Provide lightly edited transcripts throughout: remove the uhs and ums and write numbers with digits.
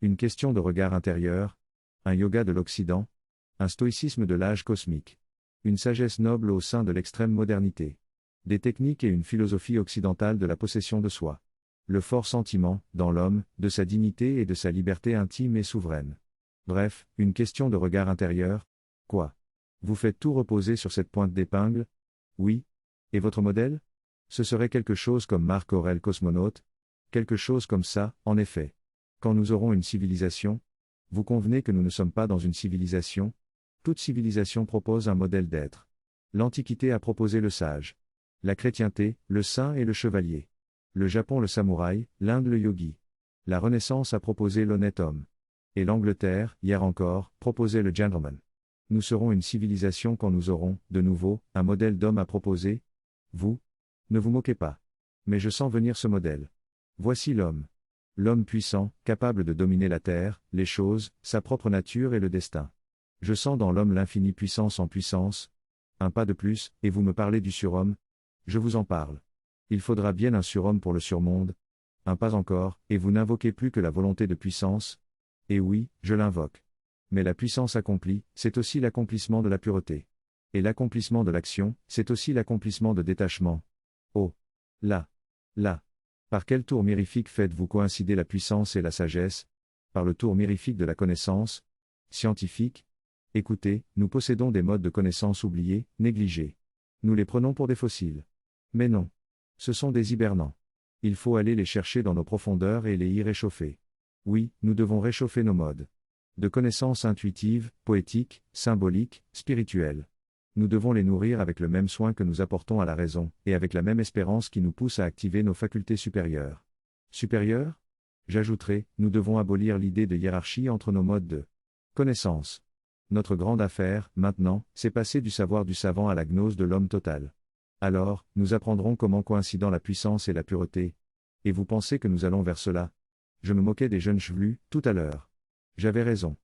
Une question de regard intérieur, un yoga de l'Occident, un stoïcisme de l'âge cosmique. Une sagesse noble au sein de l'extrême modernité. Des techniques et une philosophie occidentale de la possession de soi. Le fort sentiment, dans l'homme, de sa dignité et de sa liberté intime et souveraine. Bref, une question de regard intérieur. Quoi? Vous faites tout reposer sur cette pointe d'épingle? Oui. Et votre modèle? Ce serait quelque chose comme Marc Aurèle cosmonaute? Quelque chose comme ça, en effet. Quand nous aurons une civilisation? Vous convenez que nous ne sommes pas dans une civilisation? Toute civilisation propose un modèle d'être. L'Antiquité a proposé le sage. La chrétienté, le saint et le chevalier. Le Japon le samouraï, l'Inde le yogi. La Renaissance a proposé l'honnête homme. Et l'Angleterre, hier encore, proposait le gentleman. Nous serons une civilisation quand nous aurons, de nouveau, un modèle d'homme à proposer? Vous? Ne vous moquez pas. Mais je sens venir ce modèle. Voici l'homme. L'homme puissant, capable de dominer la terre, les choses, sa propre nature et le destin. Je sens dans l'homme l'infinie puissance en puissance. Un pas de plus, et vous me parlez du surhomme? Je vous en parle. Il faudra bien un surhomme pour le surmonde. Un pas encore, et vous n'invoquez plus que la volonté de puissance? Et oui, je l'invoque. Mais la puissance accomplie, c'est aussi l'accomplissement de la pureté. Et l'accomplissement de l'action, c'est aussi l'accomplissement de détachement. Oh! Là! Là! Par quel tour mirifique faites-vous coïncider la puissance et la sagesse? Par le tour mirifique de la connaissance? Scientifique? Écoutez, nous possédons des modes de connaissance oubliés, négligés. Nous les prenons pour des fossiles. Mais non. Ce sont des hibernants. Il faut aller les chercher dans nos profondeurs et les y réchauffer. Oui, nous devons réchauffer nos modes. De connaissances intuitives, poétiques, symboliques, spirituelles. Nous devons les nourrir avec le même soin que nous apportons à la raison, et avec la même espérance qui nous pousse à activer nos facultés supérieures. Supérieures? J'ajouterai, nous devons abolir l'idée de hiérarchie entre nos modes de connaissance. Notre grande affaire, maintenant, c'est passer du savoir du savant à la gnose de l'homme total. Alors, nous apprendrons comment coïncident la puissance et la pureté. Et vous pensez que nous allons vers cela? Je me moquais des jeunes chevelus, tout à l'heure. J'avais raison.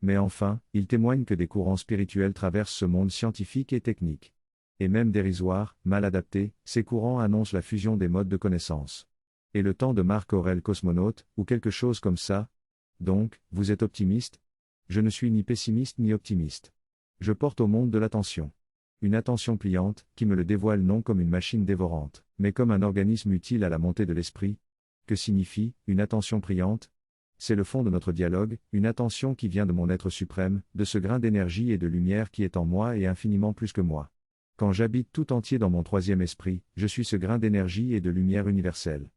Mais enfin, ils témoignent que des courants spirituels traversent ce monde scientifique et technique. Et même dérisoires, mal adaptés, ces courants annoncent la fusion des modes de connaissance. Et le temps de Marc Aurèle cosmonaute, ou quelque chose comme ça? Donc, vous êtes optimiste? Je ne suis ni pessimiste ni optimiste. Je porte au monde de l'attention. Une attention pliante, qui me le dévoile non comme une machine dévorante, mais comme un organisme utile à la montée de l'esprit. Que signifie, une attention priante? C'est le fond de notre dialogue, une attention qui vient de mon être suprême, de ce grain d'énergie et de lumière qui est en moi et infiniment plus que moi. Quand j'habite tout entier dans mon troisième esprit, je suis ce grain d'énergie et de lumière universelle.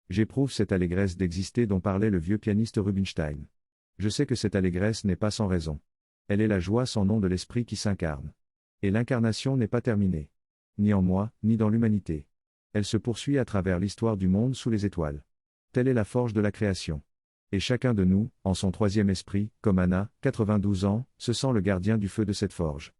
J'éprouve cette allégresse d'exister dont parlait le vieux pianiste Rubinstein. Je sais que cette allégresse n'est pas sans raison. Elle est la joie sans nom de l'esprit qui s'incarne. Et l'incarnation n'est pas terminée. Ni en moi, ni dans l'humanité. Elle se poursuit à travers l'histoire du monde sous les étoiles. Telle est la forge de la création. Et chacun de nous, en son troisième esprit, comme Anna, 92 ans, se sent le gardien du feu de cette forge.